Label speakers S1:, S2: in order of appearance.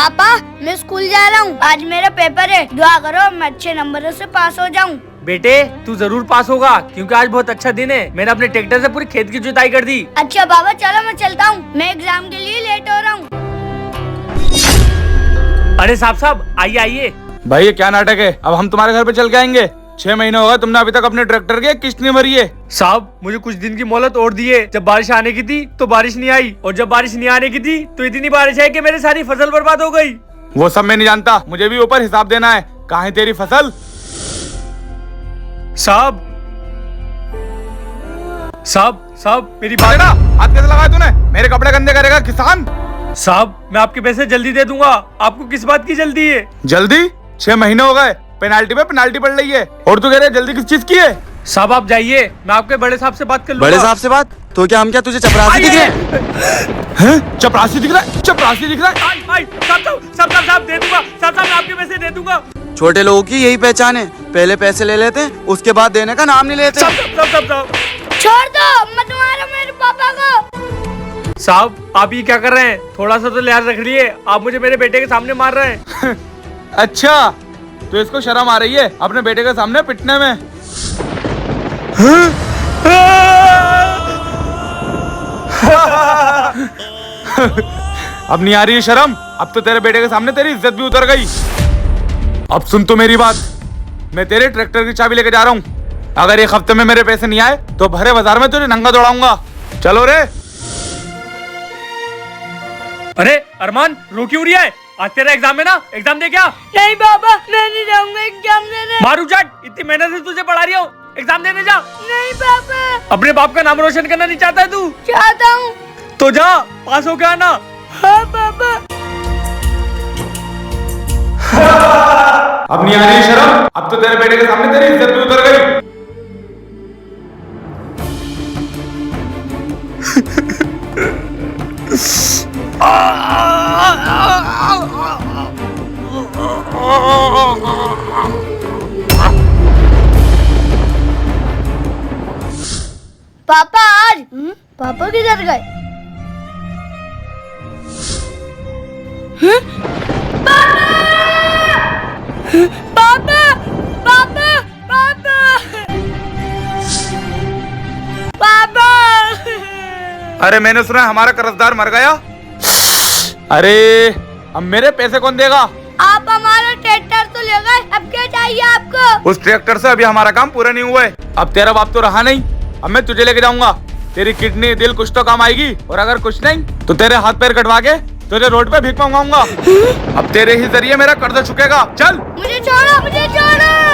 S1: पापा मैं स्कूल जा रहा हूँ, आज मेरा पेपर है, दुआ करो मैं अच्छे नंबरों से पास हो जाऊँ।
S2: बेटे तू जरूर पास होगा क्योंकि आज बहुत अच्छा दिन है। मैंने अपने ट्रैक्टर से पूरी खेत की जुताई कर दी।
S1: अच्छा बाबा चलो मैं चलता हूँ, मैं एग्जाम के लिए लेट हो रहा हूँ।
S2: अरे साहब आइए आइए।
S3: भाई ये क्या नाटक है? अब हम तुम्हारे घर पे चल के आएंगे। 6 महीने हो गए तुमने अभी तक अपने ट्रैक्टर की किस्त नहीं भरी है।
S2: साहब मुझे कुछ दिन की मोहलत और दी है। जब बारिश आने की थी तो बारिश नहीं आई, और जब बारिश नहीं आने की थी तो इतनी बारिश आई कि मेरी सारी फसल बर्बाद हो गई।
S3: वो सब मैं नहीं जानता, मुझे भी ऊपर हिसाब देना है। कहाँ है तेरी फसल?
S2: साहब मेरी बात।
S3: हाथ कैसे लगाया तूने? मेरे कपड़े गंदे करेगा किसान।
S2: साहब मैं आपके पैसे जल्दी दे दूंगा, आपको किस बात की जल्दी है?
S3: जल्दी? 6 महीने हो गए, पेनाल्टी पे पेनाल्टी पड़ रही है और तू कह रहे जल्दी किस चीज की है?
S2: साहब आप जाइए, मैं आपके बड़े साहब से बात कर लूंगा।
S4: बड़े साहब से बात? तो क्या हम क्या तुझे चपरासी दिख रहे हैं?
S3: चपरासी दिख रहा है? चपरासी दिख रहा है?
S2: साहब दे दूंगा। साहब मैं आपके पैसे दे दूंगा।
S4: छोटे लोगों की यही पहचान है, पहले पैसे ले लेते हैं उसके बाद देने का नाम नहीं लेते।
S2: साहब
S1: छोड़ दो मत मारो मेरे पापा को।
S2: साहब आप ये क्या कर रहे हैं? थोड़ा सा तो लिहाज रख लिए, आप मुझे मेरे बेटे के सामने मार रहे हैं।
S3: अच्छा तो इसको शर्म आ रही है अपने बेटे के सामने पिटने में? अब नहीं आ रही है शर्म? अब तो तेरे बेटे के सामने तेरी इज्जत भी उतर गई। अब सुन तो मेरी बात, मैं तेरे ट्रैक्टर की चाबी लेके जा रहा हूँ। अगर एक हफ्ते में मेरे पैसे नहीं आए तो भरे बाजार में तुझे नंगा दौड़ाऊंगा। चलो रे।
S2: अरे अरमान रो क्यों रही है? आज तेरा एग्जाम है ना, एग्जाम दे क्या?
S1: नहीं बाबा मैं नहीं जाऊंगा एग्जाम देने।
S2: मारू जाट, इतनी मेहनत से तुझे पढ़ा रही हूँ, एग्जाम देने जा।
S1: नहीं पापा।
S2: अपने बाप का नाम रोशन करना नहीं चाहता है तू?
S1: चाहता हूँ।
S2: तो जा पास होके आना।
S1: हाँ पापा।
S3: अब नहीं आ रही शर्म? अब तो तेरे बेटे के सामने तेरी इज्जत भी उतर गई।
S1: पापा आज पापा किधर गए? पापा पापा पापा पापा।
S3: अरे मैंने सुना हमारा कर्जदार मर गया। अरे अब मेरे पैसे कौन देगा?
S1: आप हमारा ट्रैक्टर तो ले गए, अब क्या चाहिए आपको?
S3: उस ट्रैक्टर से अभी हमारा काम पूरा नहीं हुआ है। अब तेरा बाप तो रहा नहीं, अब मैं तुझे लेके जाऊंगा। तेरी किडनी दिल कुछ तो काम आएगी, और अगर कुछ नहीं तो तेरे हाथ पैर कटवा के तुझे रोड पे भीख मंगाऊंगा। अब तेरे ही जरिए मेरा कर्ज चुकेगा। चल
S1: मुझे छोड़ो मुझे छोड़ो।